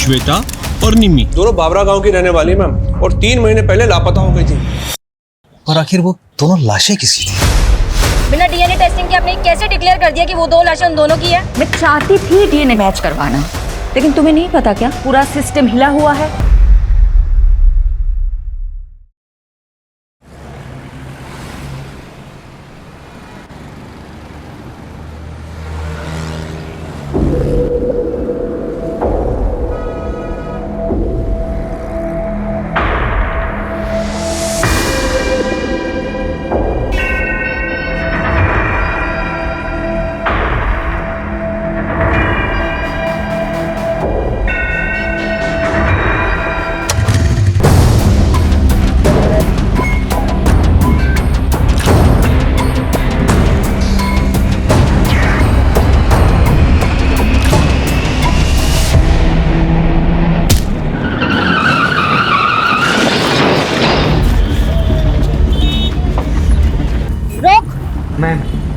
श्वेता और निमी दोनों बाबरा गांव की रहने वाली मैम, और 3 महीने पहले लापता हो गई थी। और आखिर वो दोनों लाशें किसकी थी? बिना डीएनए टेस्टिंग के आपने कैसे डिक्लेयर कर दिया कि वो 2 लाशें उन दोनों की है? मैं चाहती थी डीएनए मैच करवाना, लेकिन तुम्हें नहीं पता क्या पूरा सिस्टम हिला हुआ है।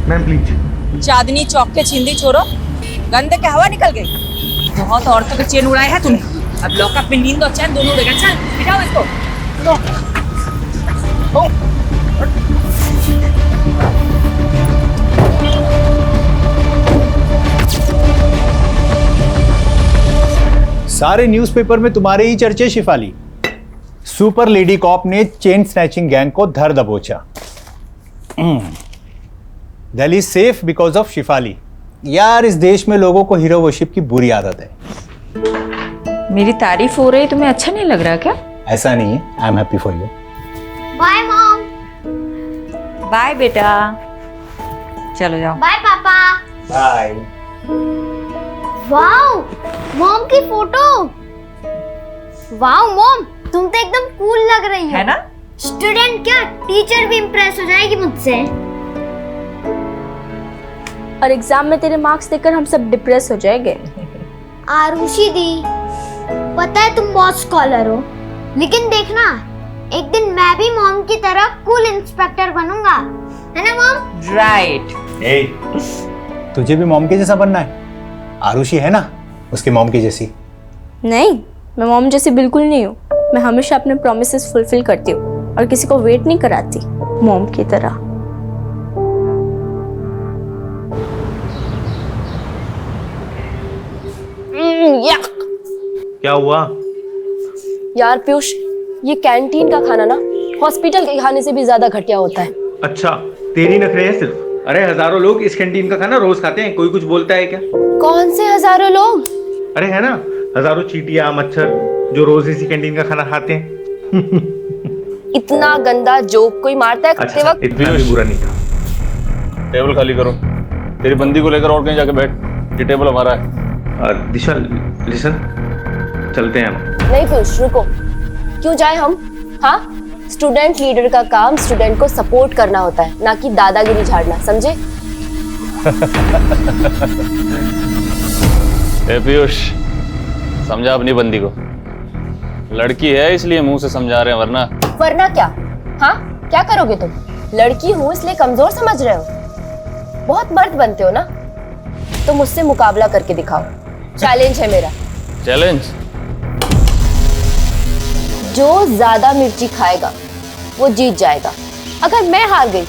Ma'am please. चांदनी चौक के छिंदी छोरो, गंदे के हवा निकल गई। बहुत औरतों के चैन उड़ाए हैं तूने, अब लॉकअप में नींद और चैन दोनों उड़ेगा। चल बिठाओ इसको। सारे न्यूज़पेपर में तुम्हारे ही चर्चे शिफाली। सुपर लेडी कॉप ने चेन स्नैचिंग गैंग को धर दबोचा। Delhi safe because of Shifali. यार इस देश में लोगों को हीरो वर्शिप की बुरी आदत है। मेरी तारीफ हो रही, तुम्हें अच्छा नहीं लग रहा क्या? ऐसा नहीं है, I am happy for you. Bye mom. Bye बेटा, चलो जाओ। बाय पापा। बाय। वाओ, मॉम की फोटो। वाओ मॉम, तुम तो एकदम कूल लग रही हो। है ना? स्टूडेंट क्या, टीचर भी इम्प्रेस हो जाएगी मुझसे। और एग्जाम में तेरे मार्क्स देखकर हम सब डिप्रेस हो जाएंगे। आरुषि दी, पता है तुम बहुत स्कॉलर हो, लेकिन देखना एक दिन मैं भी मॉम की तरह कूल इंस्पेक्टर बनूंगा, है ना मॉम? राइट। ए, तुझे भी मॉम के जैसा बनना है? आरुषि है ना उसके मॉम की जैसी। नहीं, मैं मॉम जैसी बिल्कुल नहीं हूँ। मैं हमेशा अपने प्रॉमिसेस फुलफिल करती हूँ और किसी को वेट नहीं कराती मॉम की तरह। क्या हुआ? यार पीयूष, ये कैंटीन का खाना ना हॉस्पिटल के खाने से भी ज्यादा घटिया होता है। अच्छा, तेरी नखरे हैं सिर्फ। अरे हजारों लोग इस कैंटीन का खाना रोज खाते हैं, कोई कुछ बोलता है क्या? कौन से हजारों लोग? अरे है ना, हजारों चींटियां मच्छर जो रोज इसी कैंटीन का खाना खाते हैं। इतना गंदा जोक कोई मारता है खाते अच्छा, वक्त? इतना भी बुरा नहीं था। टेबल खाली करो। तेरी बंदी को लेकर और कहीं जाके बैठ, ये टेबल हमारा है। दिशा लिसन, चलते हैं हम। नहीं पीयूष, रुको। क्यों जाए हम? हाँ, स्टूडेंट लीडर का काम स्टूडेंट को सपोर्ट करना होता है, ना कि दादागिरी झाड़ना, समझे? ए पीयूष, समझा अपनी बंदी को। लड़की है इसलिए मुंह से समझा रहे हैं, वरना क्या? हाँ, क्या करोगे तुम? लड़की हूँ इसलिए कमजोर समझ रहे हो? बहुत मर्द बनते हो ना, तो मुझसे मुकाबला करके दिखाओ। चैलेंज है मेरा। चैलेंज? जो ज्यादा मिर्ची खाएगा वो जीत जाएगा। अगर मैं हार गई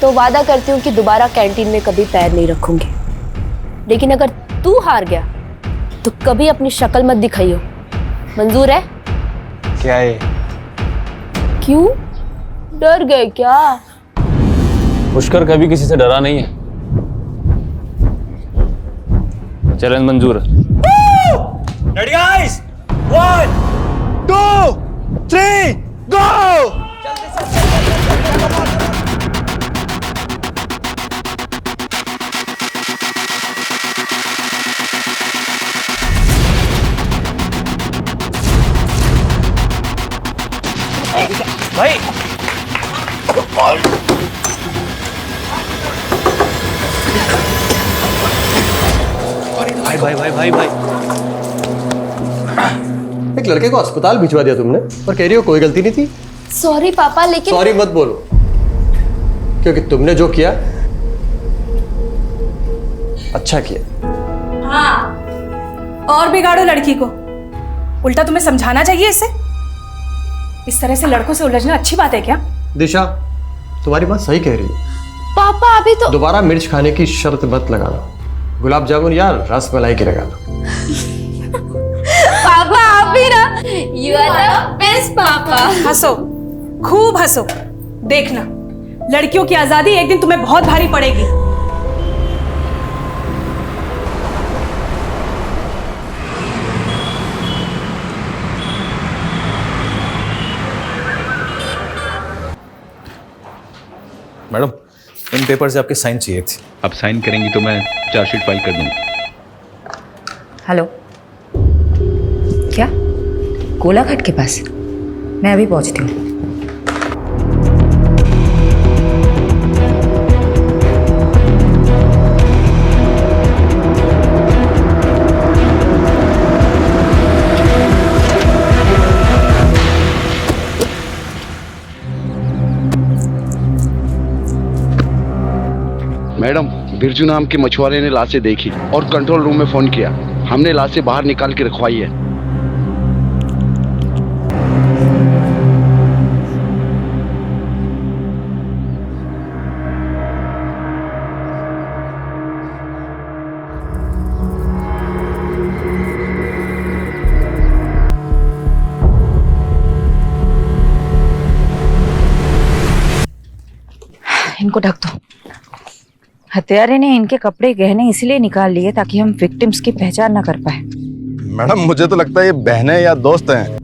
तो वादा करती हूँ कि दोबारा कैंटीन में कभी पैर नहीं रखूंगी, लेकिन अगर तू हार गया तो कभी अपनी शक्ल मत दिखाइयो। मंजूर है? क्या है? क्यों डर गए क्या? पुष्कर कभी किसी से डरा नहीं है। चैलेंज मंजूर है। रेडी गाइस, 1 2 3 गो! भाई भाई भाई भाई भाई एक लड़के को अस्पताल भिजवा दिया तुमने और कह रही हो कोई गलती नहीं थी। सॉरी पापा, लेकिन सॉरी मत बोलो, क्योंकि तुमने जो किया अच्छा किया। हाँ, और बिगाड़ो लड़की को। उल्टा तुम्हें समझाना चाहिए इसे। इस तरह से लड़कों से उलझना अच्छी बात है क्या? दिशा, तुम्हारी बात सही कह रही है। पापा अभी तो दोबारा मिर्च खाने की शर्त मत लगाना। गुलाब जामुन या रस मलाई की लगा लो। पापा आप भी ना, यू आर द बेस्ट पापा। हंसो, खूब हंसो। देखना, लड़कियों की आजादी एक दिन तुम्हें बहुत भारी पड़ेगी। मैडम, इन पेपर से आपके साइन चाहिए थे। अब साइन करेंगी तो मैं चार्जशीट फाइल कर दूंगा। हेलो, क्या कोलाघाट के पास? मैं अभी पहुंचती हूँ। मैडम, बिरजू नाम के मछुआरे ने लाशें देखी और कंट्रोल रूम में फोन किया। हमने लाशें बाहर निकाल के रखवाई है। इनको ढक दो। हत्यारे ने इनके कपड़े गहने इसलिए निकाल लिए ताकि हम विक्टिम्स की पहचान न कर पाए। मैडम, मुझे तो लगता है ये बहनें या दोस्त हैं।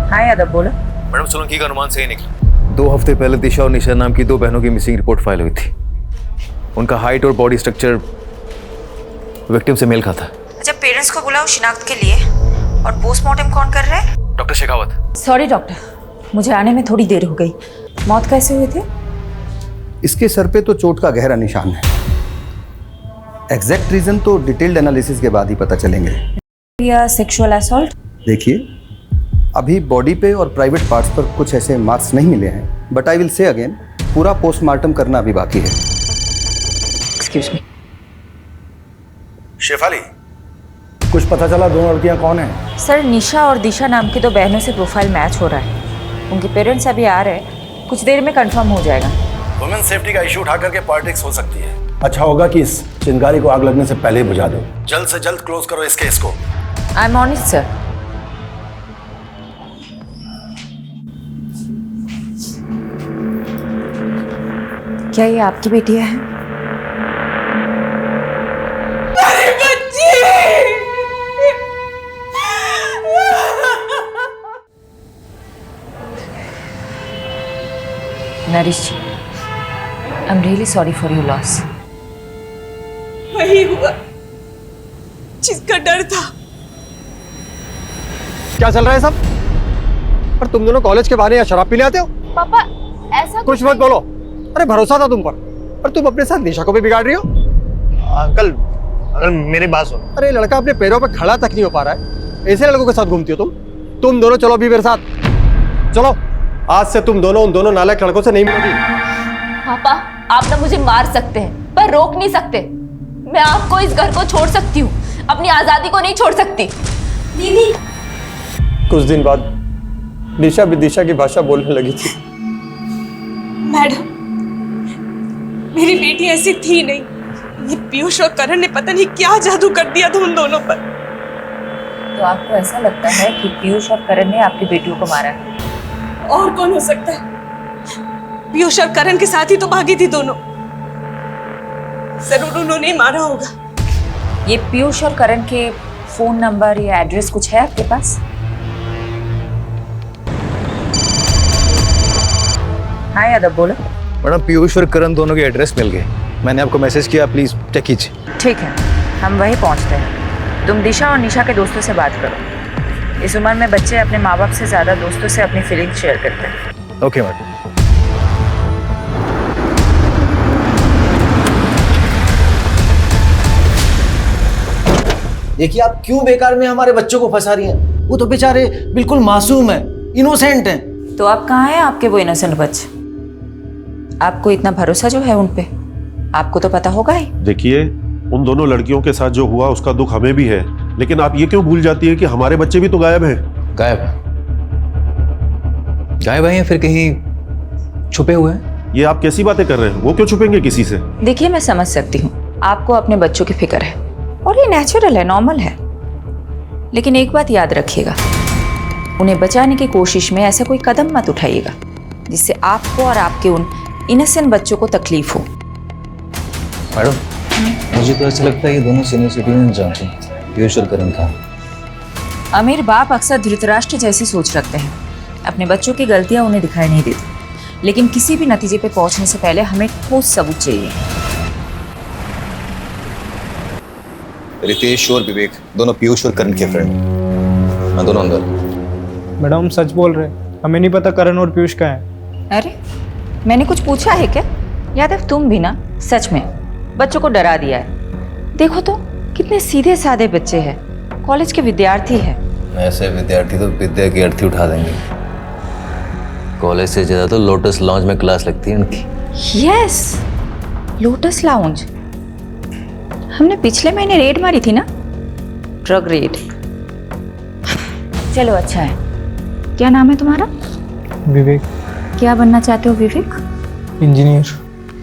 हाँ यादव, बोलो। मैडम, सोलंकी का अनुमान सही निकला। 2 हफ्ते पहले दिशा और निशा नाम की 2 बहनों की मिसिंग रिपोर्ट फाइल हुई थी। उनका हाइट और बॉडी स्ट्रक्चर विक्टिम से मेल खाता। अच्छा, पेरेंट्स को बुलाओ शिनाख्त के लिए। और पोस्टमार्टम कौन कर रहा है? डॉक्टर शेखावत। सॉरी डॉक्टर, मुझे आने में थोड़ी देर हो गई। मौत कैसे हुई थी? इसके सर पे तो चोट का गहरा निशान है। एग्जैक्ट रीजन तो डिटेल्ड एनालिसिस के बाद ही पता चलेंगे। या सेक्सुअल असॉल्ट? देखिए, अभी बॉडी पे और प्राइवेट पार्ट्स पर कुछ ऐसे मार्क्स नहीं मिले हैं, but I will say again, पूरा पोस्टमार्टम करना अभी बाकी है। Excuse me. शेफाली, कुछ पता चला 2 लड़कियां कौन हैं? सर, निशा और दिशा नाम की 2 बहनों से प्रोफाइल मैच हो रहा है। उनके पेरेंट्स अभी आ रहे हैं, कुछ देर में कंफर्म हो जाएगा। वुमेन सेफ्टी का इशू उठा करके पॉलिटिक्स हो सकती है। अच्छा होगा कि इस चिंगारी को आग लगने से पहले ही बुझा दो। जल्द से जल्द क्लोज करो इस केस को। I am on it sir. क्या ये आपकी बेटियां हैं? Narish ji, I am really sorry for your loss. वही हुआ जिसका डर था। क्या चल रहा है सब? और तुम दोनों कॉलेज के बहाने यहाँ शराब पीने आते हो? पापा ऐसा कुछ मत बोलो। अरे भरोसा था तुम पर, और तुम अपने साथ निशा को भी बिगाड़ रही हो। अंकल, मेरी बात सुनो। अरे लड़का अपने पैरों पर खड़ा तक नहीं हो पा रहा है, ऐसे लड़कों के साथ घूमती हो तुम? तुम दोनों चलो अभी मेरे साथ। चलो, आज से तुम दोनों उन दोनों नालायक लड़कों से नहीं मिलोगी। पापा आप ना मुझे मार सकते हैं पर रोक नहीं सकते। मैं आपको इस घर को छोड़ सकती हूँ, अपनी आजादी को नहीं छोड़ सकती। दीदी, कुछ दिन बाद निशा भी दिशा की भाषा बोलने लगी थी। मैडम, मेरी बेटी ऐसी थी नहीं। ये पीयूष और करण ने पता नहीं क्या जादू कर दिया था उन दोनों पर। तो आपको ऐसा लगता है कि पीयूष और करण ने आपकी बेटियों को मारा है? और कौन हो सकता है? पीयूष और करण के साथ ही तो भागी थी दोनों। जरूर उन्होंने ही मारा होगा। ये पीयूष और करण के फोन नंबर या एड्रेस कुछ है आपके पास? हाँ यादव, बोलो। मैडम, पीयूष और करण दोनों के एड्रेस मिल गए। मैंने आपको मैसेज किया, प्लीज चेक कीजिए। ठीक है, हम वहीं पहुंचते हैं। तुम दिशा और निशा के दोस्तों से बात करो। इस उम्र में बच्चे अपने माँ बाप से ज्यादा दोस्तों से अपनी फीलिंग्स शेयर करते हैं। Okay madam. देखिए आप क्यों बेकार में हमारे बच्चों को फंसा रही हैं? वो तो बेचारे बिल्कुल मासूम हैं, इनोसेंट हैं। तो अब कहाँ है आपके वो इनोसेंट बच्चे? आपको इतना भरोसा जो है उन पे, आपको तो पता होगा ही। देखिए, उन दोनों लड़कियों के साथ जो हुआ उसका दुख हमें भी है, लेकिन आप ये क्यों भूल जाती है कि हमारे बच्चे भी तो गायब हैं। गायब गायब हैं या फिर कहीं छुपे हुए हैं? ये आप कैसी बातें कर रहे हैं? वो क्यों छुपेंगे किसी से? देखिए मैं समझ सकती हूँ, आपको अपने बच्चों की फिक्र है और ये नेचुरल है, नॉर्मल है। लेकिन एक बात याद रखिएगा, उन्हें बचाने की कोशिश में ऐसा कोई कदम मत उठाइएगा जिससे आपको और आपके उन इनोसेंट बच्चों को तकलीफ हो। मैडम मुझे तो ऐसा लगता है ये दोनों सीनियर सिटीजन जानते हैं पीयूष और करण का। अमीर बाप अक्सर धृतराष्ट्र जैसी सोच रखते हैं, अपने बच्चों की गलतियां उन्हें दिखाई नहीं देती, लेकिन किसी भी नतीजे पे पहुंचने से पहले हमें ठोस सबूत चाहिए। रितेश और विवेक दोनों पीयूष और करण के फ्रेंड, हाँ दोनों अंदर। मैडम सच बोल रहे हैं, हमें नहीं पता करण और पीयूष का है। अरे मैंने कुछ पूछा है क्या? यादव तुम भी ना सच में बच्चों को डरा दिया है। देखो तो कितने सीधे साधे बच्चे हैं, कॉलेज के विद्यार्थी हैं। ऐसे विद्यार्थी तो विद्या की अर्थी उठा देंगे। कॉलेज से ज्यादा तो लोटस लॉन्ज में क्लास लगती है उनकी। Yes, lotus lounge. हमने पिछले महीने रेड मारी थी ना, ड्रग रेड। चलो अच्छा है। क्या नाम है तुम्हारा? विवेक। क्या बनना चाहते हो विवेक? इंजीनियर।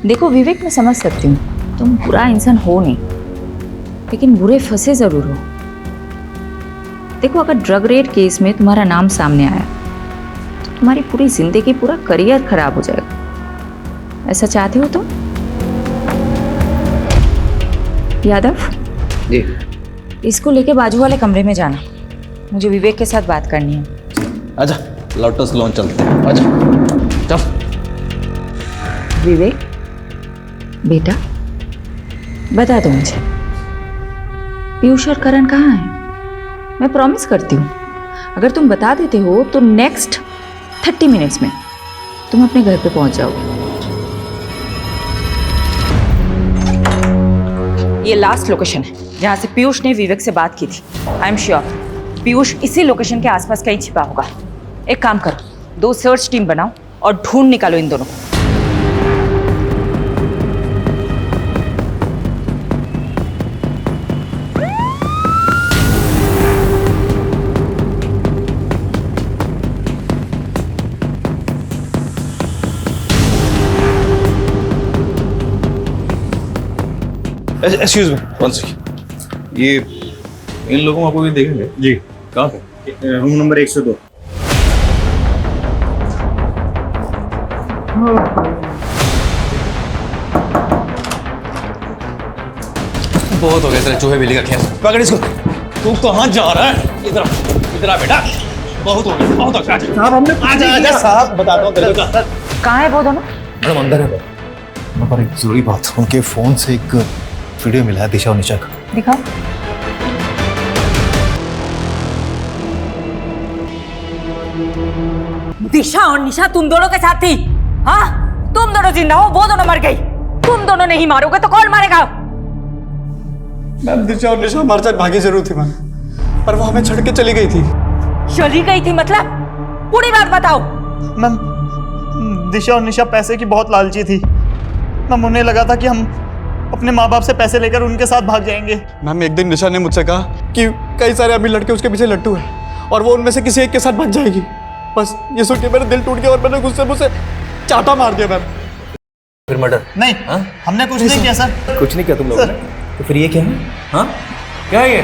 देखो विवेक, मैं समझ सकती हूँ तुम बुरा इंसान हो नहीं, लेकिन बुरे फंसे जरूर हो। देखो अगर ड्रग रेड केस में तुम्हारा नाम सामने आया तो तुम्हारी पूरी जिंदगी, पूरा करियर खराब हो जाएगा। ऐसा चाहते हो तुम? यादव जी। इसको लेके बाजू वाले कमरे में जाना, मुझे विवेक के साथ बात करनी है। आजा लोटस लॉन्ज चलते हैं, आजा चल। विवेक बेटा बता दो मुझे, पीयूष और करण कहाँ हैं? मैं प्रॉमिस करती हूँ अगर तुम बता देते हो तो नेक्स्ट 30 मिनट्स में तुम अपने घर पे पहुंच जाओगे। ये लास्ट लोकेशन है जहां से पीयूष ने विवेक से बात की थी। आई एम श्योर पीयूष इसी लोकेशन के आसपास कहीं छिपा होगा। एक काम करो, 2 सर्च टीम बनाओ और ढूंढ निकालो इन दोनों को। Excuse me, one second. ये इन लोगों को आपको भी देखेंगे? जी। कहाँ पे? Room number 102। बहुत हो गया तेरा चूहे बिल्ली का खेल। पकड़ इसको। तू कहाँ जा रहा है? इधर इधर आ बेटा। बहुत हो गया, बहुत हो गया। साहब हमने आजा साहब बताता हूँ तेरे को। कहाँ है वो दोनों? मैडम अंदर है। पर एक जरूरी बात, उनके फोन से एक वीडियो मिला है दिशा और निशा का। दिखाओ। दिशा और निशा तुम दोनों के साथ थी? हाँ, तुम दोनों जिंदा हो, वो दोनों मर गई। तुम दोनों नहीं मारोगे तो कौन मारेगा? मैम दिशा और निशा हमारे साथ भागी जरूर थी मैम, पर वो हमें छोड़ के चली गई थी। चली गई थी मतलब? पूरी बात बताओ। मैम दिशा और निशा पैसे की बहुत लालची थी मैम, उन्हें लगा था कि हम अपने माँ बाप से पैसे लेकर उनके साथ भाग जाएंगे। मैम एक दिन निशा ने मुझसे कहा कि कई सारे अमीर लड़के उसके पीछे लट्टू हैं और वो उनमें से किसी एक के साथ भाग जाएगी। बस ये सुन के मेरा दिल टूट गया और मैंने गुस्से मुझसे चाटा मार दिया मैम। फिर मर्डर? नहीं हमने कुछ नहीं किया सर। कुछ नहीं किया तुम लोगों ने? तो फिर ये क्या है? हाँ क्या है ये?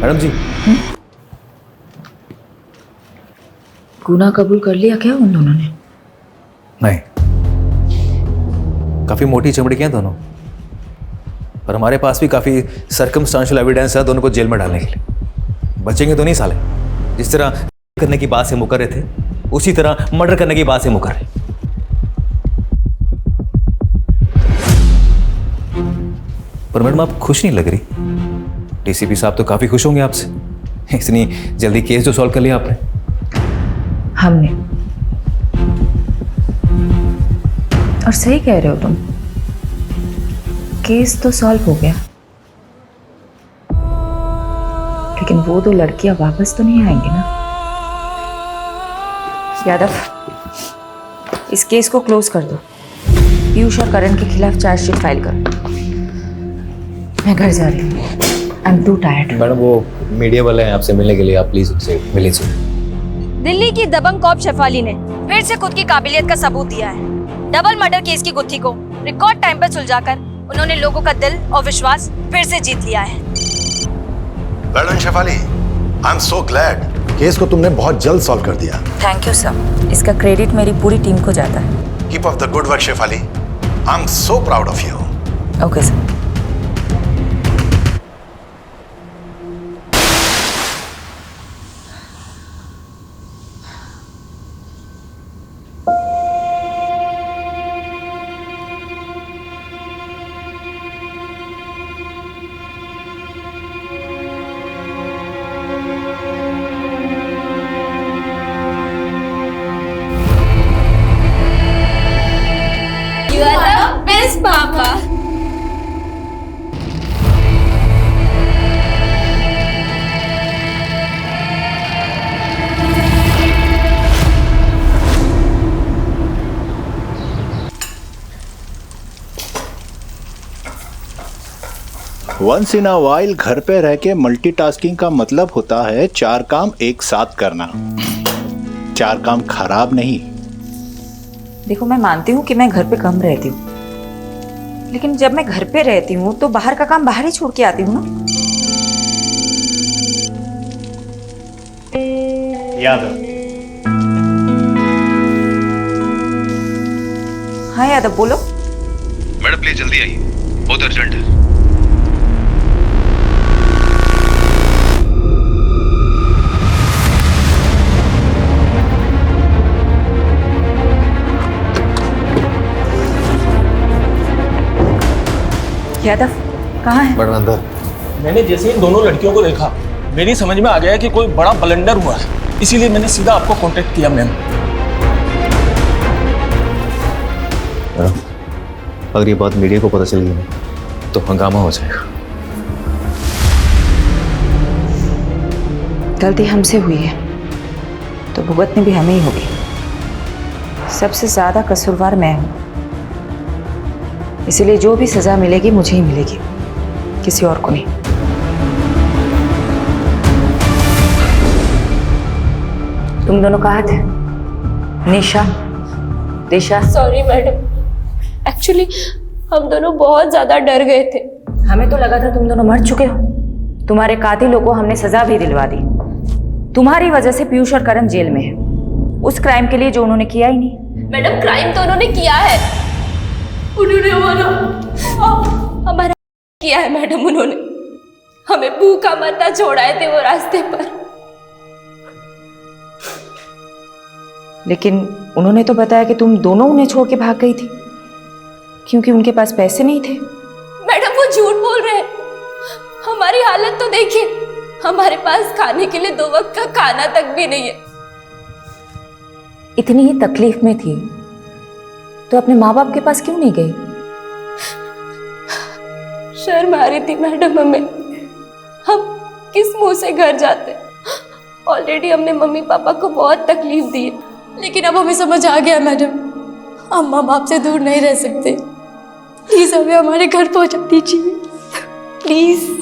मैडम जी गुनाह कबूल कर लिया क्या उन दोनों ने? नहीं, काफी मोटी चमड़ी के हैं दोनों, पर हमारे पास भी काफी सर्कमस्टांशियल एविडेंस है दोनों को जेल में डालने के लिए। बचेंगे तो नहीं साले। जिस तरह करने की बात से मुकर रहे थे उसी तरह मर्डर करने की बात से मुकर रहे। पर मैडम आप खुश नहीं लग रही। डीसीपी साहब तो काफी खुश होंगे आपसे। इतनी जल्दी केस जो सॉल्व कर लिया आपने। हमने। और सही कह रहे हो तुम, केस तो सॉल्व हो गया, लेकिन वो दो लड़कियां वापस तो नहीं आएंगी ना। यादव, इस केस को क्लोज कर दो। पीयूष और करण के खिलाफ चार्जशीट फाइल करो। मैं घर जा रही हूँ। I am to tired. Madam वो मीडिया वाले हैं आपसे मिलने के लिए, आप प्लीज उनसे मिल लीजिए। दिल्ली की दबंग कॉप शेफाली ने फिर से खुद की काबिलियत का सबूत दिया है। डबल मर्डर केस की गुत्थी को रिकॉर्ड टाइम पर सुलझाकर उन्होंने लोगों का दिल और विश्वास फिर से जीत लिया है। Well done Shefali, I am so glad. Case को तुमने बहुत जल्द सॉल्व कर दिया। थैंक यू सर, इसका क्रेडिट मेरी पूरी टीम को जाता है। Keep up the good work Shefali, I am so proud of you. Okay sir. पापा वंस इन अ वाइल घर पे रह के मल्टीटास्किंग का मतलब होता है 4 काम एक साथ करना। 4 काम खराब नहीं। देखो, मैं मानती हूँ कि मैं घर पे कम रहती हूँ, लेकिन जब मैं घर पे रहती हूँ तो बाहर का काम बाहर ही छोड़ के आती हूँ ना। यादव। हाँ यादव, बोलो। मैडम प्लीज जल्दी आइए, बहुत अर्जेंट है। यादव कहाँ है? मैडम अंदर। मैंने जैसे इन दोनों लड़कियों को देखा, मेरी समझ में आ गया कि कोई बड़ा ब्लंडर हुआ है, इसीलिए मैंने सीधा आपको कांटेक्ट किया। मैम, अगर ये बात मीडिया को पता चल गई तो हंगामा हो जाएगा। गलती हमसे हुई है तो भुगतनी भी हमें ही होगी। सबसे ज्यादा कसूरवार मैं हूं, इसीलिए जो भी सजा मिलेगी मुझे ही मिलेगी, किसी और को नहीं। तुम दोनों कहाँ थे? निशा, दिशा। सॉरी मैडम, एक्चुअली हम दोनों बहुत ज्यादा डर गए थे। हमें तो लगा था तुम दोनों मर चुके हो। तुम्हारे कातिलों को हमने सजा भी दिलवा दी। तुम्हारी वजह से पीयूष और करण जेल में है, उस क्राइम के लिए जो उन्होंने किया ही नहीं। मैडम, क्राइम तो उन्होंने किया है। उन्होंने हमारा किया है मैडम। उन्होंने हमें भूखा मरना छोड़ाए थे वो रास्ते पर। लेकिन उन्होंने तो बताया कि तुम दोनों उन्हें छोड़ के भाग गई थी क्योंकि उनके पास पैसे नहीं थे। मैडम, वो झूठ बोल रहे हैं। हमारी हालत तो देखिए, हमारे पास खाने के लिए 2 वक्त का खाना तक भी नहीं है। इतनी ही तकलीफ में थी तो अपने माँ बाप के पास क्यों नहीं गई? शर्म आ रही थी मैडम हमें। हम किस मुंह से घर जाते? ऑलरेडी हमने मम्मी पापा को बहुत तकलीफ दी है, लेकिन अब हमें समझ आ गया मैडम, हम माँ बाप से दूर नहीं रह सकते। प्लीज हमें हमारे घर पहुंचा दीजिए, प्लीज।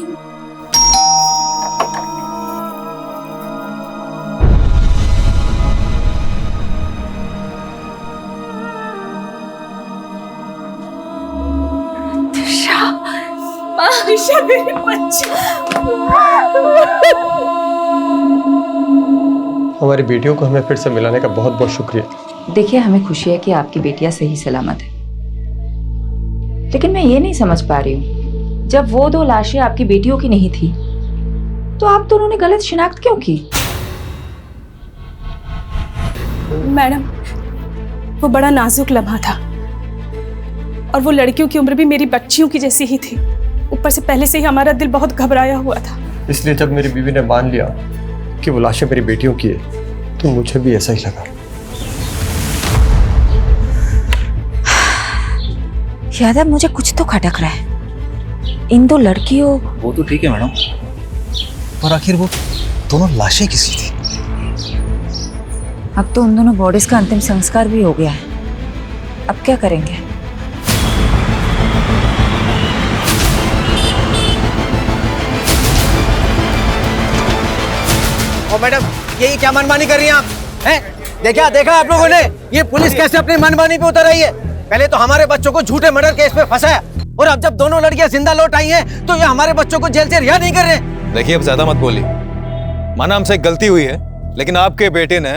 आयशा मेरे बच्चे। हमारी बेटियों को हमें फिर से मिलाने का बहुत बहुत शुक्रिया। देखिए, हमें खुशी है कि आपकी बेटियां सही सलामत है, लेकिन मैं ये नहीं समझ पा रही हूँ, जब वो 2 लाशें आपकी बेटियों की नहीं थी तो आप दोनों ने गलत शिनाख्त क्यों की? मैडम, वो बड़ा नाजुक लम्हा था और वो लड़कियों की उम्र भी मेरी बच्चियों की जैसी ही थी। ऊपर से पहले से ही हमारा दिल बहुत घबराया हुआ था। इसलिए जब मेरी बीवी ने मान लिया कि वो लाशें मेरी बेटियों की है, तो मुझे भी ऐसा ही लगा। यादव, मुझे कुछ तो खटक रहा है। इन दो लड़कियों, वो तो ठीक है मैडम, पर आखिर वो दोनों लाशें किसकी थी? अब तो उन दोनों बॉडीज का अंतिम संस्कार भी हो गया है। अब क्या करेंगे? ओ मैडम, ये क्या मनमानी कर रही हैं आप? हैं? देखा आप लोगों ने ये पुलिस कैसे अपनी मनमानी पे उतर आई है? पहले तो हमारे बच्चों को झूठे मर्डर केस पे फंसाया, और अब जब दोनों लड़कियां जिंदा लौट आई हैं, तो ये हमारे बच्चों को जेल से रिहा नहीं कर रहे। देखिए, अब ज्यादा मत बोलिए। माना हमसे गलती हुई है, लेकिन आपके बेटे ने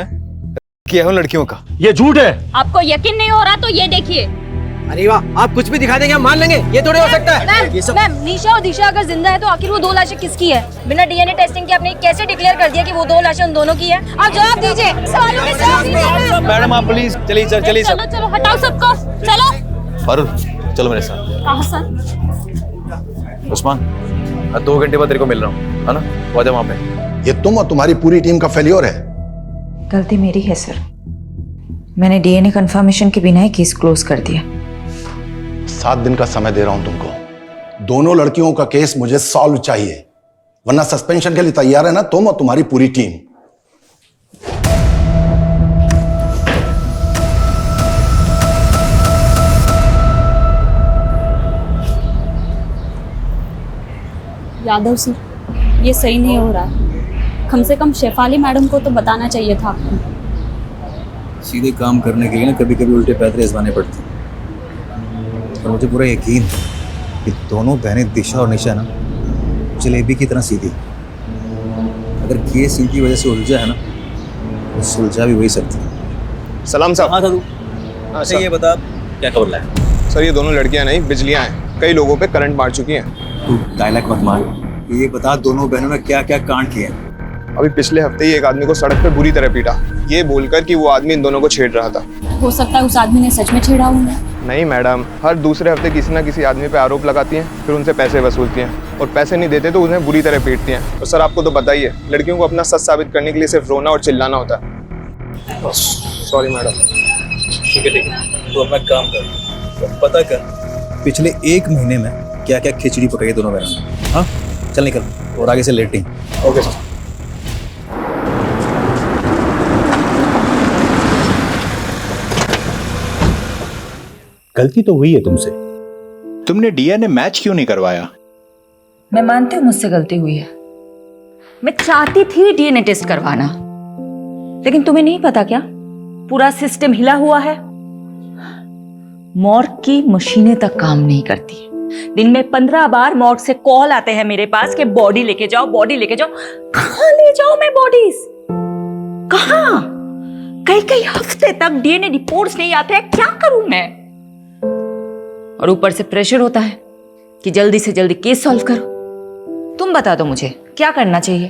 किया है लड़कियों का। ये झूठ है। आपको यकीन नहीं हो रहा तो ये देखिए। अरे वाह, आप कुछ भी दिखा देंगे हम मान लेंगे, ये थोड़ी हो सकता है। मैम, निशा और दिशा अगर जिंदा है तो आखिर वो दो लाशें किसकी है? बिना डीएनए टेस्टिंग के आपने कैसे डिक्लेयर कर दिया कि वो दो लाशें उन दोनों की है? आप जवाब दीजिए, सवालों के जवाब दीजिए। मैडम आप प्लीज चलिए सर, चलिए सर। चलो हटाओ सबको, चलो। फारूक चलो मेरे साथ। कहाँ सर? उस्मान, 2 घंटे बाद तेरे को मिल रहा हूँ, है ना? वो आजा वहाँ पे। ये तुम और तुम्हारी पूरी टीम का फेल्योर है। गलती मेरी है सर, मैंने डीएनए कंफर्मेशन के बिना ही केस क्लोज कर दिया। 7 दिन का समय दे रहा हूं तुमको। दोनों लड़कियों का केस मुझे सॉल्व चाहिए, वरना सस्पेंशन के लिए तैयार है ना तुम और तुम्हारी पूरी टीम। यादव सर, ये सही नहीं हो रहा है। कम से कम शेफाली मैडम को तो बताना चाहिए था आपको। सीधे काम करने के लिए ना कभी कभी उल्टे पैदल आजमाने पड़ते हैं, और मुझे पूरा यकीन है कि दोनों बहनें दिशा और निशा ना जलेबी की तरह सीधी। अगर केस इनकी वजह से उलझा है ना, तो सुलझा भी वही सकती है। सलाम साहब। हाँ साधु। अच्छा ये बता क्या खबर लाया? सर ये दोनों लड़कियां नहीं, बिजलियां हैं, कई लोगों पे करंट मार चुकी हैं। तू डायलॉग मत मार, ये बता दोनों बहनों ने क्या क्या कांड किए हैं? अभी पिछले हफ्ते ही एक आदमी को सड़क पे बुरी तरह पीटा, ये बोलकर कि वो आदमी इन दोनों को छेड़ रहा था। हो सकता है उस आदमी ने सच में छेड़ा होगा। नहीं मैडम, हर दूसरे हफ्ते किसी ना किसी आदमी पे आरोप लगाती हैं, फिर उनसे पैसे वसूलती हैं, और पैसे नहीं देते तो उन्हें बुरी तरह पीटती हैं। और सर आपको तो पता ही है, लड़कियों को अपना सच साबित करने के लिए सिर्फ रोना और चिल्लाना होता है। Sorry madam. ठीक है तो अपना काम कर, पता कर पिछले 1 महीने में क्या क्या खिचड़ी पकाई दोनों बहनों ने। हाँ चल निकल, और आगे से लेट नहीं। Okay sir. गलती तो हुई है तुमसे, तुमने डीएनए मैच क्यों नहीं करवाया? मैं मानती हूँ मुझसे गलती हुई है, मैं चाहती थी डीएनए टेस्ट करवाना, लेकिन तुम्हें नहीं पता क्या, पूरा सिस्टम हिला हुआ है। मॉर्ग की मशीनें तक काम नहीं करती। दिन में 15 बार मॉर्ग से कॉल आते हैं मेरे पास कि बॉडी लेके जाओ, बॉडी लेके जाओ। कहाँ ले जाओ मैं बॉडीज? कहाँ? कई हफ्ते तक डीएनए रिपोर्ट्स नहीं आते हैं, क्या करूं मैं? और ऊपर से प्रेशर होता है कि जल्दी से जल्दी केस सॉल्व करो। तुम बता दो मुझे क्या करना चाहिए?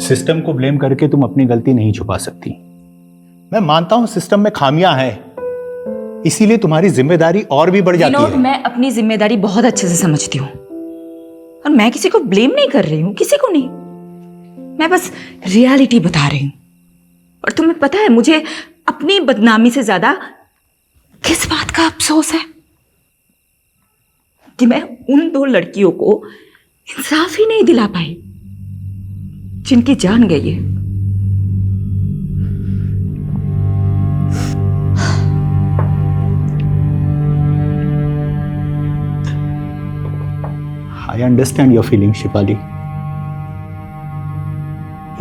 सिस्टम को ब्लेम करके तुम अपनी गलती नहीं छुपा सकती। मैं मानता हूं सिस्टम में खामियां हैं, इसीलिए तुम्हारी जिम्मेदारी और भी बढ़ जाती है। मैं अपनी जिम्मेदारी बहुत अच्छे से समझती हूँ, और मैं किसी को ब्लेम नहीं कर रही हूँ, किसी को नहीं। मैं बस रियलिटी बता रही हूँ। और तुम्हें पता है मुझे अपनी बदनामी से ज्यादा किस बात का अफसोस है? कि मैं उन 2 लड़कियों को इंसाफ ही नहीं दिला पाई जिनकी जान गई है। I understand your feeling Shipali.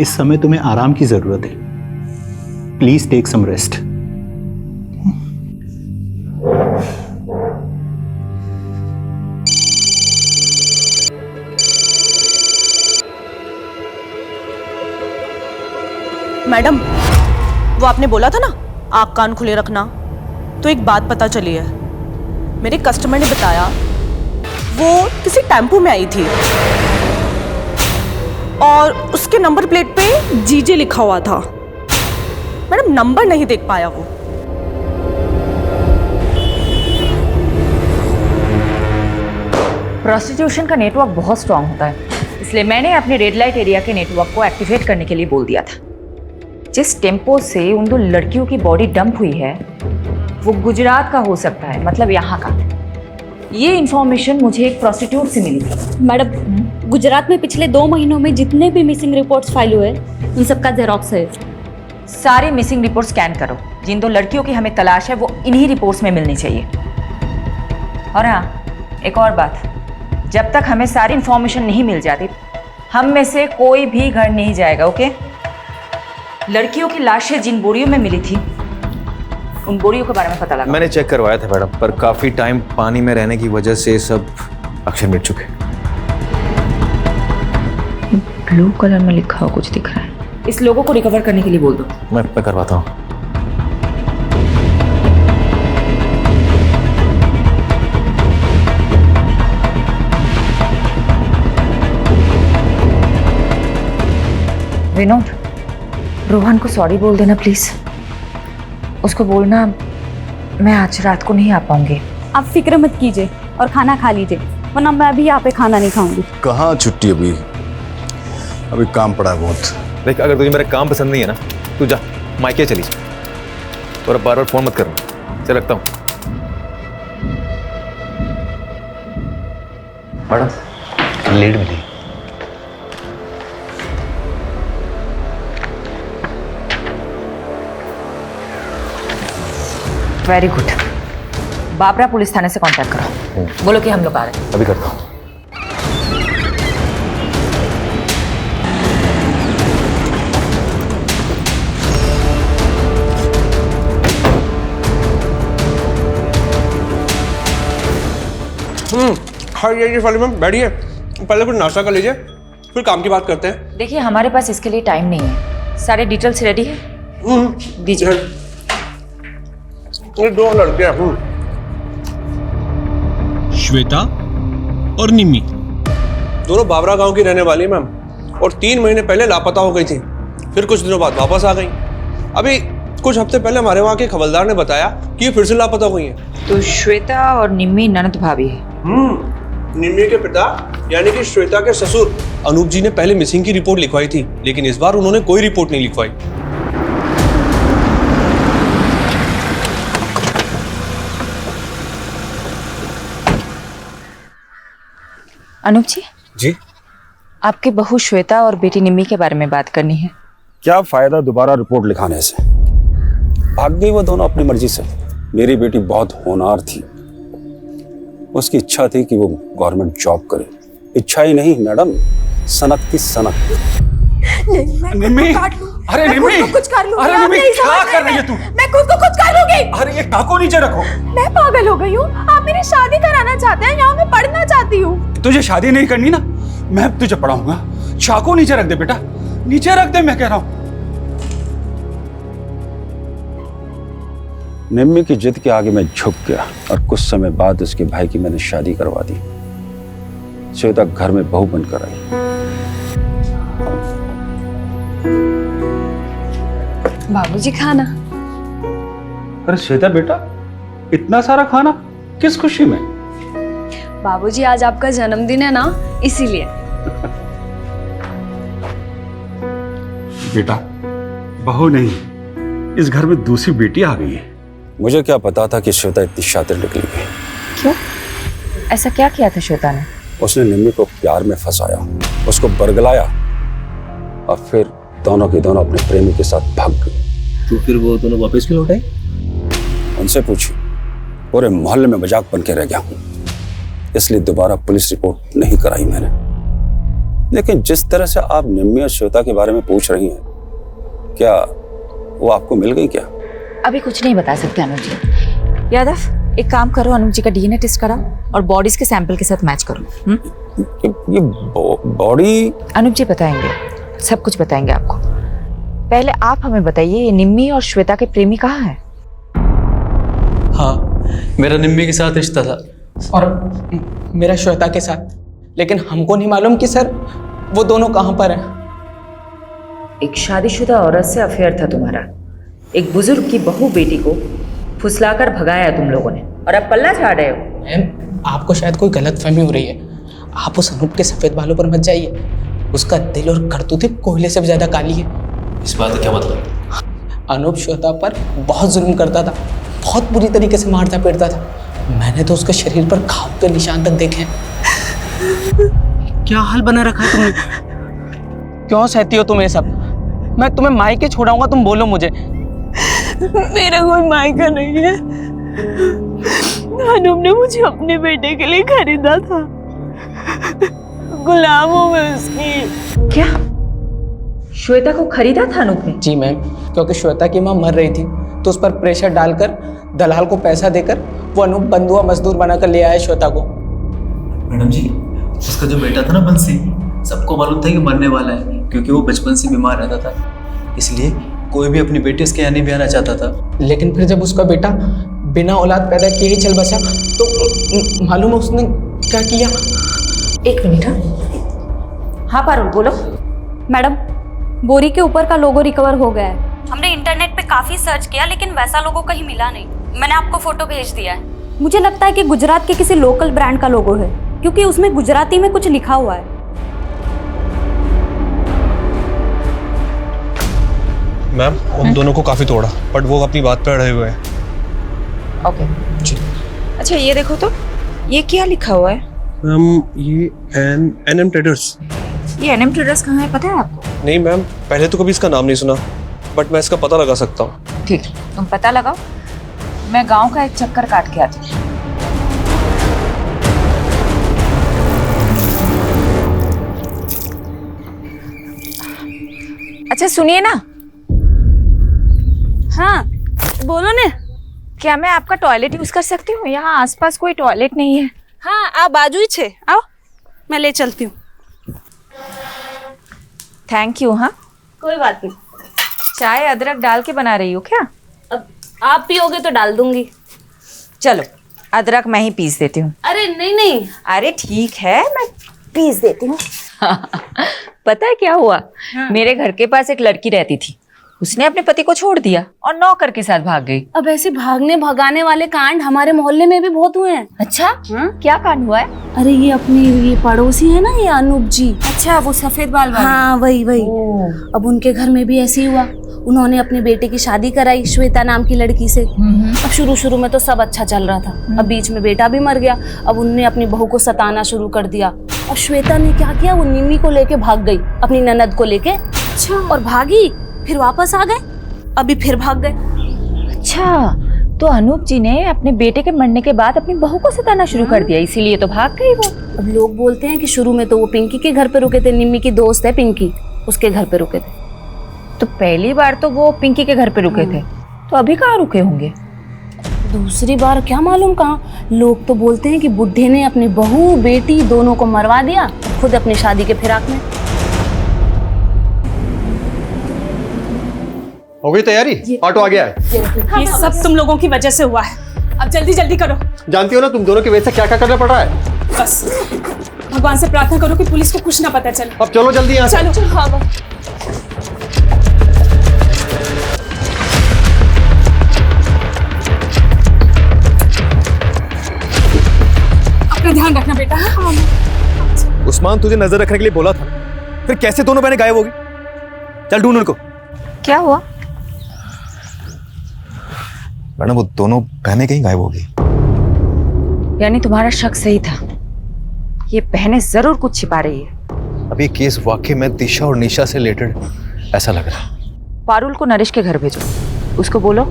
इस समय तुम्हें आराम की जरूरत है। Please take some rest. Madam, वो आपने बोला था ना आँख कान खुले रखना, तो एक बात पता चली है। मेरे कस्टमर ने बताया वो किसी टेम्पो में आई थी और उसके नंबर प्लेट पे जीजे लिखा हुआ था। मैडम नंबर नहीं देख पाया वो। प्रोस्टिट्यूशन का नेटवर्क बहुत स्ट्रांग होता है, इसलिए मैंने अपने रेड लाइट एरिया के नेटवर्क को एक्टिवेट करने के लिए बोल दिया था। जिस टेम्पो से उन 2 लड़कियों की बॉडी डंप हुई है वो गुजरात का हो सकता है, मतलब यहाँ का। ये इंफॉर्मेशन मुझे एक प्रोस्टिट्यूट से मिली थी। मैडम, गुजरात में पिछले 2 महीनों में जितने भी मिसिंग रिपोर्ट्स फाइल हुए उन सबका जेरोक्स है। सारी मिसिंग रिपोर्ट स्कैन करो। जिन 2 लड़कियों की हमें तलाश है वो इन्हीं रिपोर्ट्स में मिलनी चाहिए। और हाँ, एक और बात, जब तक हमें सारी इंफॉर्मेशन नहीं मिल जाती हम में से कोई भी घर नहीं जाएगा, ओके? लड़कियों की लाशें जिन बोरियों में मिली थी उन बोरियों के बारे में पता लगा। मैंने चेक करवाया था मैडम, पर काफी टाइम पानी में रहने की वजह से सब अक्षर मिट चुके। ब्लू कलर में लिखा हुआ कुछ दिख रहा है। इस लोगों को रिकवर करने के लिए बोल दो। मैं करवाता हूँ। विनोद, रोहन को सॉरी बोल देना प्लीज। उसको बोलना मैं आज रात को नहीं आ पाऊंगी। आप फिक्र मत कीजिए और खाना खा लीजिए, वरना मैं अभी यहाँ पे खाना नहीं खाऊंगी। कहाँ छुट्टी? अभी काम पड़ा है बहुत। देख, अगर तुझे मेरा काम पसंद नहीं है ना, तू जा मायके चली जा और अब बार-बार फोन मत करना। चल रखता हूँ। मैडम लीड मिली। Very good. बाबरा पुलिस थाने से कांटेक्ट करो, बोलो कि हम लोग आ रहे हैं। अभी करता हूँ। ये वाले मैम बैठिए, पहले कुछ नाश्ता कर लीजिए फिर काम की बात करते हैं। देखिए, हमारे पास इसके लिए टाइम नहीं है। सारे डिटेल्स रेडी है, दीजिए। ये 2 लड़के हैं, श्वेता और निम्मी, दोनों बाबरा गांव की रहने वाली है मैम, और 3 महीने पहले लापता हो गई थी, फिर कुछ दिनों बाद वापस आ गई। अभी कुछ हफ्ते पहले हमारे वहाँ के खबरदार ने बताया कि ये फिर से लापता हो गई हैं। तो श्वेता और निम्मी ननद भाभी है। निम्मी के पिता यानी कि श्वेता के ससुर अनूप जी ने पहले मिसिंग की रिपोर्ट लिखवाई थी, लेकिन इस बार उन्होंने कोई रिपोर्ट नहीं लिखवाई। अनूप जी, जी आपके बहू श्वेता और बेटी निम्मी के बारे में बात करनी है। क्या फायदा दोबारा रिपोर्ट लिखाने से? भाग गई वो दोनों अपनी मर्जी से। मेरी बेटी बहुत होनहार थी, उसकी इच्छा थी कि वो गवर्नमेंट जॉब करे। इच्छा ही नहीं मैडम, सनकती सनक। निम्मी, अरे निम्मी, कुछ कर लूंगी। अरे निम्मी, क्या कर रही है तू? मैं खुद को कुछ कर लूंगी। अरे ये काको नीचे रखो। मैं पागल हो गई हूँ? आप मेरी शादी कराना चाहते हैं? यहाँ मैं पढ़ना चाहती हूँ। तुझे शादी नहीं करनी ना, मैं तुझे पढ़ाऊंगा। चाकू नीचे रख दे बेटा, नीचे रख दे, मैं कह रहा हूँ। निम्मी की जिद के आगे मैं झुक गया और कुछ समय बाद उसके भाई की मैंने शादी करवा दी। श्वेता घर में बहू बनकर आई। बाबूजी, खाना। अरे श्वेता बेटा, इतना सारा खाना किस खुशी में? बाबूजी, आज आपका जन्मदिन है ना, इसीलिए। बेटा, बहू नहीं, इस घर में दूसरी बेटी आ गई है। मुझे क्या पता था कि श्वेता इतनी शातिर निकली है। क्यों? ऐसा क्या किया था श्वेता ने? उसने निम्मी को प्यार में फंसाया, उसको बरगलाया और फिर दोनों के दोनों अपने प्रेमी के साथ भाग गई। तो फिर वो दोनों वापस क्यों लौटे? उनसे पूछी। पूरे मोहल्ले में मजाक बन के रह गया हूँ, इसलिए दोबारा पुलिस रिपोर्ट नहीं कराई मैंने। लेकिन जिस तरह से आप निम्मी और श्वेता के बारे में पूछ रही हैं, क्या वो आपको मिल गई क्या? अभी कुछ नहीं बता सकते अनुज जी। यादव, एक काम करो, अनुज जी का डीएनए टेस्ट कराओ और बॉडीज के सैंपल के साथ मैच करो। ये बॉडी? अनुज जी बताएंगे, सब कुछ बताएंगे आपको। पहले आप हमें बताइए, ये निम्मी और श्वेता के प्रेमी कहाँ हैं? हाँ, मेरा निम्मी के साथ रिश्ता था और मेरा श्वेता के साथ, लेकिन हमको नहीं मालूम कि सर वो दोनों कहाँ पर हैं। एक शादीशुदा औरत से अफेयर था तुम्हारा, एक बुजुर्ग की बहू बेटी को फुसलाकर भगाया तुम लोगों ने, और अब पल्ला झाड़ रहे हो। मैम, आपको शायद कोई गलतफहमी हो रही है। आप उस अनूप के सफेद बालों पर मत जाइए। उसका दिल और करतूतें कोयले से भी ज्यादा काली है। इस बात का क्या मतलब? अनूप श्वेता पर बहुत जुल्म करता था, बहुत बुरी तरीके से मारता पीटता था। मैंने तो उसके शरीर पर घाव के निशान तक देखे हैं। क्या हाल बना रखा है तुमने? क्यों सहती हो तुम ये सब? मैं तुम्हें मायके छोड़ाऊंगा, तुम बोलो मुझे। मेरा कोई मायका नहीं है। अनूप ने मुझे अपने बेटे के लिए खरीदा था। गुलाम हूँ मैं उसकी। क्या श्वेता को खरीदा था अनूप ने? जी मैम, क्योंकि श्वेता की माँ मर रही थी तो उस पर प्रेशर डालकर दलाल को पैसा देकर वो अनूप बंधुआ मजदूर बनाकर ले आया श्वेता को। मैडम जी, उसका जो बेटा था ना बंसी, सबको मालूम था कि मरने वाला है, क्योंकि वो बचपन से बीमार रहता था। इसलिए कोई भी अपनी बेटी उसके यहाँ नहीं भी आना चाहता था। लेकिन फिर जब उसका बेटा बिना औलाद पैदा किए ही चल बसा तो मालूम है उसने क्या किया? एक मिनट। हाँ पारुल बोलो। मैडम, बोरी के ऊपर का लोगो रिकवर हो गया है। हमने इंटरनेट पे काफी सर्च किया लेकिन वैसा लोगो कहीं मिला नहीं। मैंने आपको फोटो भेज दिया है। मुझे लगता है कि गुजरात के किसी लोकल ब्रांड का लोगो है, क्योंकि उसमें गुजराती में कुछ लिखा हुआ है। मैम, उन दोनों को काफी तोड़ा, बट वो अपनी बात पे अड़े हुए हैं। ओके जी। अच्छा ये देखो तो, ये क्या लिखा हुआ है? मैम, ये एनएम ट्रेडर्स। ये एनएम ट्रेडर्स कहाँ है, पता है आपको? नहीं मैम, पहले तो कभी इसका नाम नहीं सुना, बट मैं इसका पता लगा सकता हूँ। ठीक, तुम पता लगाओ, मैं गांव का एक चक्कर काट के आती हूँ। अच्छा सुनिए ना। हाँ बोलो ने। क्या मैं आपका टॉयलेट यूज कर सकती हूँ? यहाँ आसपास कोई टॉयलेट नहीं है। हाँ आप बाजू ही छे, आओ मैं ले चलती हूँ। Thank you. हाँ कोई बात नहीं। चाय अदरक डाल के बना रही हो क्या? अब आप पियोगे तो डाल दूंगी। चलो अदरक मैं ही पीस देती हूँ। अरे नहीं नहीं। अरे ठीक है, मैं पीस देती हूँ। पता है क्या हुआ? हाँ। मेरे घर के पास एक लड़की रहती थी, उसने अपने पति को छोड़ दिया और नौकर के साथ भाग गई। अब ऐसे भागने भगाने वाले कांड हमारे मोहल्ले में भी बहुत हुए हैं। अच्छा हाँ? क्या कांड हुआ है? अरे ये अपने ये पड़ोसी है ना, ये अनूप जी। अच्छा वो सफेद बाल वाले। हाँ वही। अब उनके घर में भी ऐसे ही हुआ। उन्होंने अपने बेटे की शादी कराई श्वेता नाम की लड़की से। अब शुरू में तो सब अच्छा चल रहा था, अब बीच में बेटा भी मर गया। अब उनने अपनी बहू को सताना शुरू कर दिया। और श्वेता ने क्या किया, वो निम्मी को लेके भाग गई, अपनी ननद को लेके। अच्छा। और भागी, फिर वापस आ गए, अभी फिर भाग गए। अच्छा, तो अनूप जी ने अपने बेटे के मरने के बाद अपनी बहू को सताना शुरू कर दिया, इसीलिए तो भाग गई वो। अब लोग बोलते हैं कि शुरू में तो वो पिंकी के घर पे रुके थे, निम्मी की दोस्त है पिंकी, उसके घर पे रुके थे। तो पहली बार तो वो पिंकी के घर पे रुके थे, तो अभी कहाँ रुके होंगे? दूसरी बार क्या मालूम कहाँ। लोग तो बोलते हैं कि बुढ़े ने अपनी बहू बेटी दोनों को मरवा दिया, खुद अपनी शादी के फिराक में। हो गई तैयारी? ऑटो आ गया है। ये सब तुम लोगों की वजह से हुआ है। अब जल्दी जल्दी करो। जानती हो ना तुम दोनों की वजह से क्या क्या करना पड़ रहा है। बस भगवान से प्रार्थना करो कि पुलिस को कुछ ना पता चले। अब चलो जल्दी यहाँ से। चलो। हाँ अपना ध्यान रखना बेटा। हाँ उस्मान तुझे नजर रखने के लिए बोला था, फिर कैसे दोनों बहनें गायब हो गई? चल ढूंढ उनको। क्या हुआ? मैडम वो दोनों बहनें कहीं गायब हो गई। यानी तुम्हारा शक सही था, ये बहनें जरूर कुछ छिपा रही है। अब ये केस वाकई में दिशा और निशा से रिलेटेड ऐसा लग रहा है। पारुल को नरेश के घर भेजो, उसको बोलो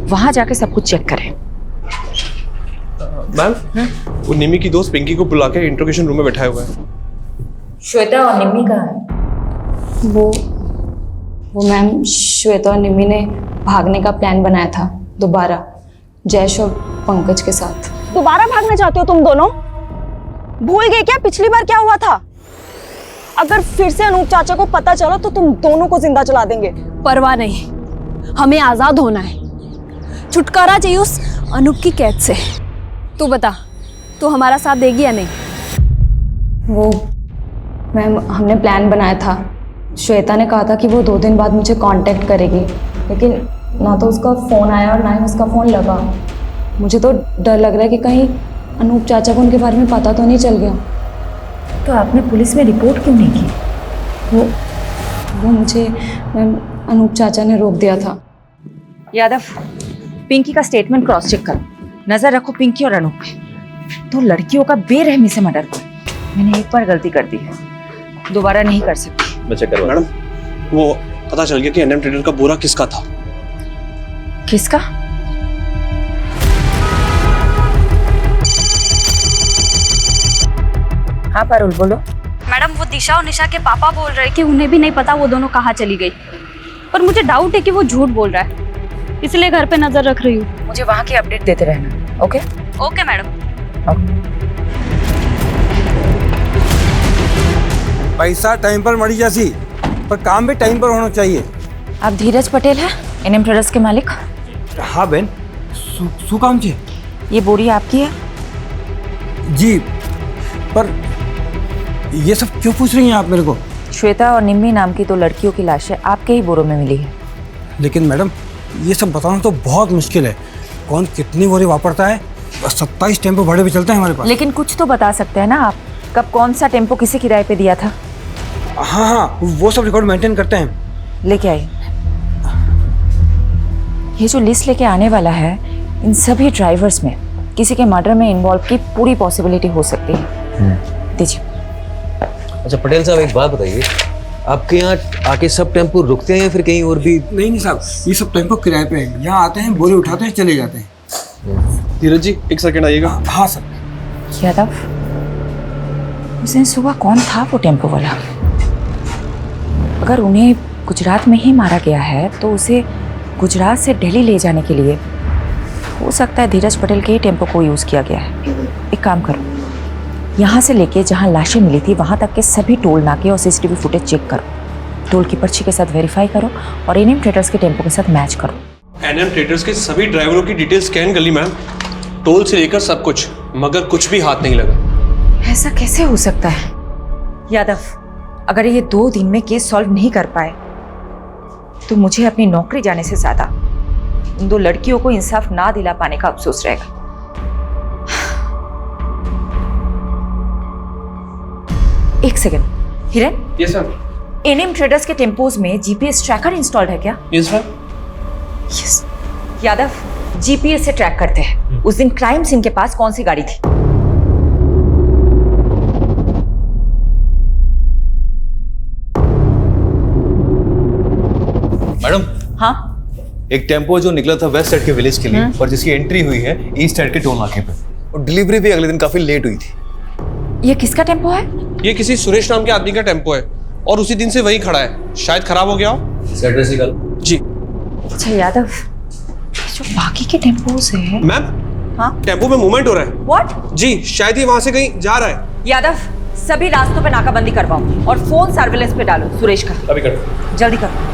वहां जाके सब कुछ चेक करे। मैम, वो निमी की दोस्त पिंकी को बुला के इंट्रोगेशन रूम में बैठाया हुआ है। श्वेता और निम्मी कहाँ है? वो मैम, श्वेता और निम्मी ने भागने का प्लान बनाया था दोबारा, जैश और पंकज के साथ। दोबारा भागना चाहते हो तुम दोनों? भूल गए क्या पिछली बार क्या हुआ था? अगर फिर से अनूप चाचा को पता चला तो तुम दोनों को जिंदा जला देंगे। परवाह नहीं, हमें आजाद होना है, छुटकारा चाहिए उस अनूप की कैद से। तू बता, तू हमारा साथ देगी या नहीं? वो मैम, हमने प्लान बनाया था। श्वेता ने कहा था कि वो 2 दिन बाद मुझे कांटेक्ट करेगी, लेकिन ना तो उसका फ़ोन आया और ना ही उसका फ़ोन लगा। मुझे तो डर लग रहा है कि कहीं अनूप चाचा को उनके बारे में पता तो नहीं चल गया। तो आपने पुलिस में रिपोर्ट क्यों नहीं की? वो मुझे अनूप चाचा ने रोक दिया था। यादव, पिंकी का स्टेटमेंट क्रॉस चेक करो, नजर रखो पिंकी और अनूप पे। तो लड़कियों का बेरहमी से मर्डर कर। मैंने एक बार गलती कर दी है, दोबारा नहीं कर सकती। मैं चेक करवा। मैडम, वो पता चल गया कि एनएम ट्रेडर का बोरा किसका था। किसका? हाँ पारुल, बोलो। मैडम, वो दिशा और निशा के पापा बोल रहे कि उन्हें भी नहीं पता वो दोनों कहाँ चली गई, पर मुझे डाउट है कि वो झूठ बोल रहा है, इसलिए घर पे नजर रख रही हूँ। मुझे वहाँ की अपडेट देते रहना। Okay okay madam. पैसा टाइम पर मरी जैसी, पर काम भी टाइम पर होना चाहिए। आप धीरज पटेल हैं, एनएम ट्रेडर्स के मालिक? हाँ बहन, शू काम छे? ये बोरी आपकी है? जी, पर ये सब क्यों पूछ रही हैं आप मेरे को? श्वेता और निम्मी नाम की 2 लड़कियों की लाशें आपके ही बोरों में मिली है। लेकिन मैडम, ये सब बताना तो बहुत मुश्किल है। कौन कितनी बोरी वापरता है? 27 टेम्पो भाड़े पे चलते हैं हमारे पास। लेकिन कुछ तो बता सकते हैं ना आप, कब कौन सा टेम्पो किसे किराए पे दिया था? हाँ, वो सब रिकॉर्ड मेंटेन करते हैं। लेके आइए। ये जो लिस्ट लेके आने वाला है, इन सभी ड्राइवर्स में किसी के मर्डर में इन्वॉल्व की पूरी पॉसिबिलिटी हो सकती है। दीजिए। अच्छा पटेल साहब, एक बात बताइए, आपके यहाँ आके सब टेम्पो रुकते हैं या फिर कहीं और भी? नहीं साहब, ये सब टेम्पो किराए पे हैं। यहाँ आते हैं, बोरे उठाते हैं, चले जाते हैं। धीरज जी, एक सेकंड आइएगा। हाँ सर। यादव, उस दिन सुबह कौन था वो टेम्पो वाला? अगर उन्हें गुजरात में ही मारा गया है तो उसे गुजरात से दिल्ली ले जाने के लिए हो सकता है धीरज पटेल के ही टेम्पो को यूज़ किया गया है। एक काम करो, यहाँ से लेके जहाँ लाशें मिली थी वहाँ तक के सभी टोल नाके और सीसीटीवी फुटेज चेक करो, टोल की पर्ची के साथ वेरीफाई करो और एनएम ट्रेडर्स के टेम्पो के साथ मैच करो। एनएम ट्रेडर्स के सभी ड्राइवरों की डिटेल स्कैन कर ली मैम, टोल से लेकर सब कुछ, मगर कुछ भी हाथ नहीं लगा। ऐसा कैसे हो सकता है? यादव, अगर ये 2 दिन में केस सॉल्व नहीं कर पाए तो मुझे अपनी नौकरी जाने से ज्यादा उन 2 लड़कियों को इंसाफ ना दिला पाने का अफसोस रहेगा। एक सेकंड, हिरन। Yes sir. एनएम ट्रेडर्स के टेम्पोज में जीपीएस ट्रैकर इंस्टॉल्ड है क्या? Yes sir. Yes. Yadav, GPS से ट्रैक करते हैं उस दिन क्राइम सीन के पास कौन सी गाड़ी थी। मैडम। हाँ, एक टेम्पो जो निकला था वेस्ट साइड के विलेज के लिए और जिसकी एंट्री हुई है ईस्ट साइड के टोल नाके पे, और डिलीवरी भी अगले दिन काफी लेट हुई थी। ये किसका टेम्पो है? ये किसी सुरेश नाम के आदमी का टेम्पो है और उसी दिन से वही खड़ा है, शायद खराब हो गया हो। सैटरडे से कल जी। अच्छा यादव, जो बाकी के टेम्पोज है। मैम, हाँ, टेम्पो में मूवमेंट हो रहा है। व्हाट? जी, शायद ये वहां से कहीं जा रहा है। यादव, सभी रास्तों पे नाकाबंदी करवाओ और फोन सर्विलेंस पे डालो सुरेश का। अभी करो। जल्दी करो।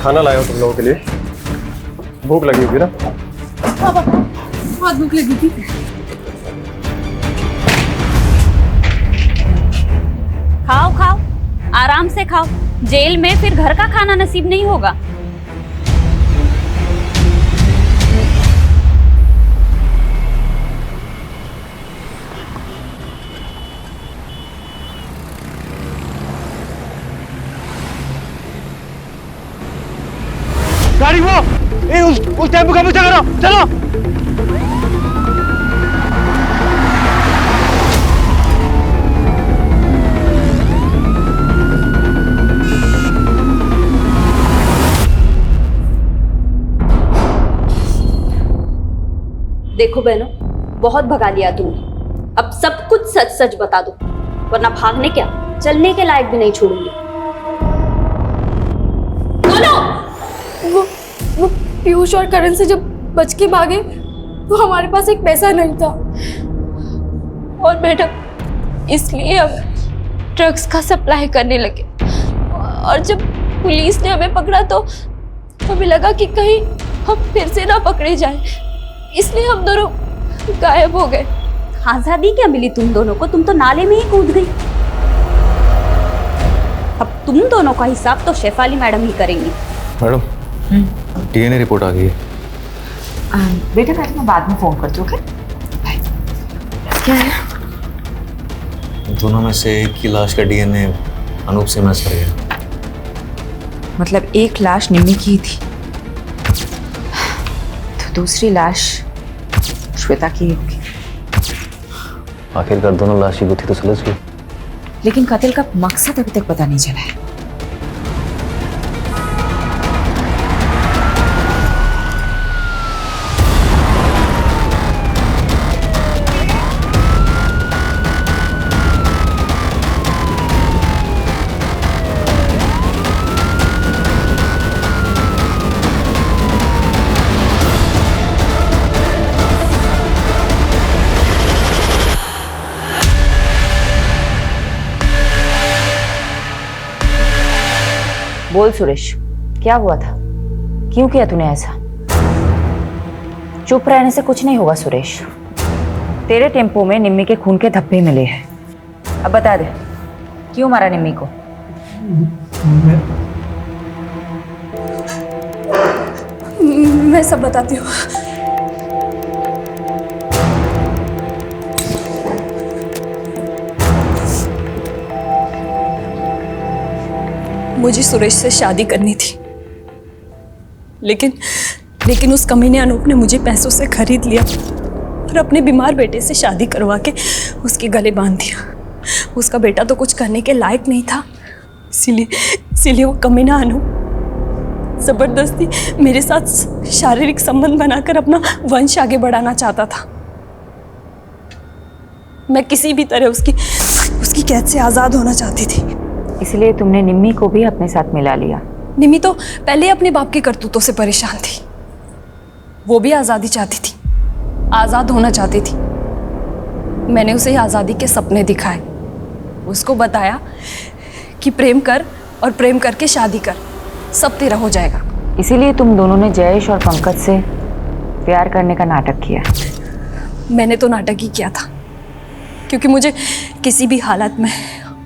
खाना लाया हो तुम लोगों के लिए, भूख लगी होगी ना? पापा, बहुत भूख लगी थी। खाओ खाओ, आराम से खाओ, जेल में फिर घर का खाना नसीब नहीं होगा। गाड़ी वो, उस टेम्पो का पीछा करो, चलो। देखो बहनों, बहुत भगा लिया तुमने, अब सब कुछ सच सच बता दो, वरना भागने क्या चलने के लायक भी नहीं छोड़ूंगी। वो पीयूष और करण से जब बच के भागे तो हमारे पास एक पैसा नहीं था और मैडम इसलिए हम ड्रग्स का सप्लाई करने लगे, और जब पुलिस ने हमें पकड़ा तो हमें लगा कि कहीं हम फिर से ना पकड़े जाएं, इसलिए हम दोनों गायब हो गए। आजादी क्या मिली तुम दोनों को? तुम तो नाले में ही कूद गई। अब तुम दोनों का हिसाब तो शेफाली मैडम ही करेंगी। मैडम डीएनए रिपोर्ट आ गई है। बेटा मैं बाद में फोन करती हूँ। ओके क्या है? दोनों में से एक की लाश का डीएनए अनूप से मैच कर गया। मतलब एक लाश निम्मी की ही थी तो दूसरी लाश श्वेता की होगी। आखिरकार दोनों लाश की गुत्थी तो सुलझ गई, लेकिन कत्ल का मकसद अभी तक पता नहीं चला है। बोल सुरेश, क्या हुआ था? क्यों किया तूने ऐसा? चुप रहने से कुछ नहीं होगा सुरेश। तेरे टेम्पो में निम्मी के खून के धब्बे मिले हैं। अब बता दे, क्यों मारा निम्मी को? मैं सब बताती हूँ। मुझे सुरेश से शादी करनी थी, लेकिन उस कमीने अनूप ने मुझे पैसों से खरीद लिया और अपने बीमार बेटे से शादी करवा के उसके गले बांध दिया। उसका बेटा तो कुछ करने के लायक नहीं था, इसीलिए वो कमीना अनूप जबरदस्ती मेरे साथ शारीरिक संबंध बनाकर अपना वंश आगे बढ़ाना चाहता था। मैं किसी भी तरह उसकी कैद से आज़ाद होना चाहती थी। इसलिए तुमने निम्मी को भी अपने साथ मिला लिया। निम्मी तो पहले अपने बाप की करतूतों से परेशान थी। वो भी आज़ादी चाहती थी, आज़ाद होना चाहती थी। मैंने उसे आज़ादी के सपने दिखाए, उसको बताया कि प्रेम कर और प्रेम करके शादी कर, सब तेरा हो जाएगा। इसीलिए तुम दोनों ने जयेश और पंकज से प्यार करने का नाटक किया। मैंने तो नाटक ही किया था, क्योंकि मुझे किसी भी हालत में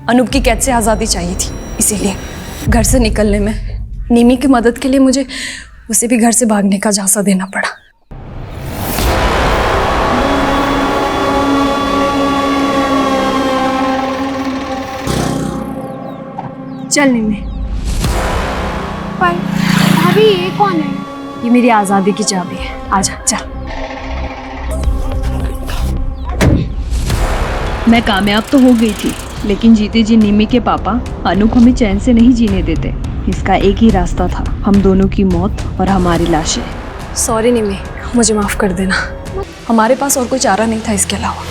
अनूप की कैद से आज़ादी चाहिए थी। इसीलिए घर से निकलने में निमी की मदद के लिए मुझे उसे भी घर से भागने का झांसा देना पड़ा। चल निमी। पर भाभी ये कौन है? ये मेरी आज़ादी की चाबी है, आजा चल। मैं कामयाब तो हो गई थी, लेकिन जीते जी निमी के पापा अनूप हमें चैन से नहीं जीने देते। इसका एक ही रास्ता था, हम दोनों की मौत और हमारी लाशें। सॉरी निमी, मुझे माफ कर देना। हमारे पास और कोई चारा नहीं था इसके अलावा।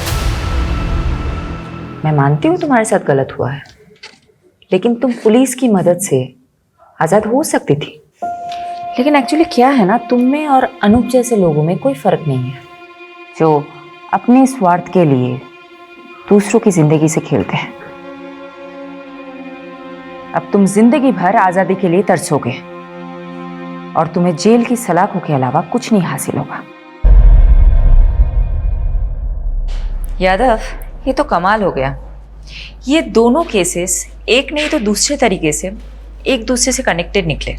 मैं मानती हूँ तुम्हारे साथ गलत हुआ है, लेकिन तुम पुलिस की मदद से आज़ाद हो सकती थी। लेकिन एक्चुअली क्या है ना, तुम में और अनूप जैसे लोगों में कोई फर्क नहीं है, जो अपने स्वार्थ के लिए दूसरों की जिंदगी से खेलते हैं। अब तुम जिंदगी भर आज़ादी के लिए तरसोगे और तुम्हें जेल की सलाखों के अलावा कुछ नहीं हासिल होगा। यादव, ये तो कमाल हो गया। ये दोनों केसेस एक नहीं तो दूसरे तरीके से एक दूसरे से कनेक्टेड निकले।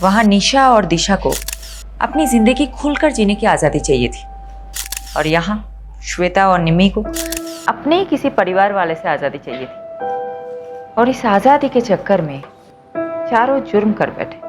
वहां निशा और दिशा को अपनी जिंदगी खुलकर जीने की आज़ादी चाहिए थी, और यहाँ श्वेता और निमी को अपने ही किसी परिवार वाले से आज़ादी चाहिए थी। और इस आज़ादी के चक्कर में चारों जुर्म कर बैठे।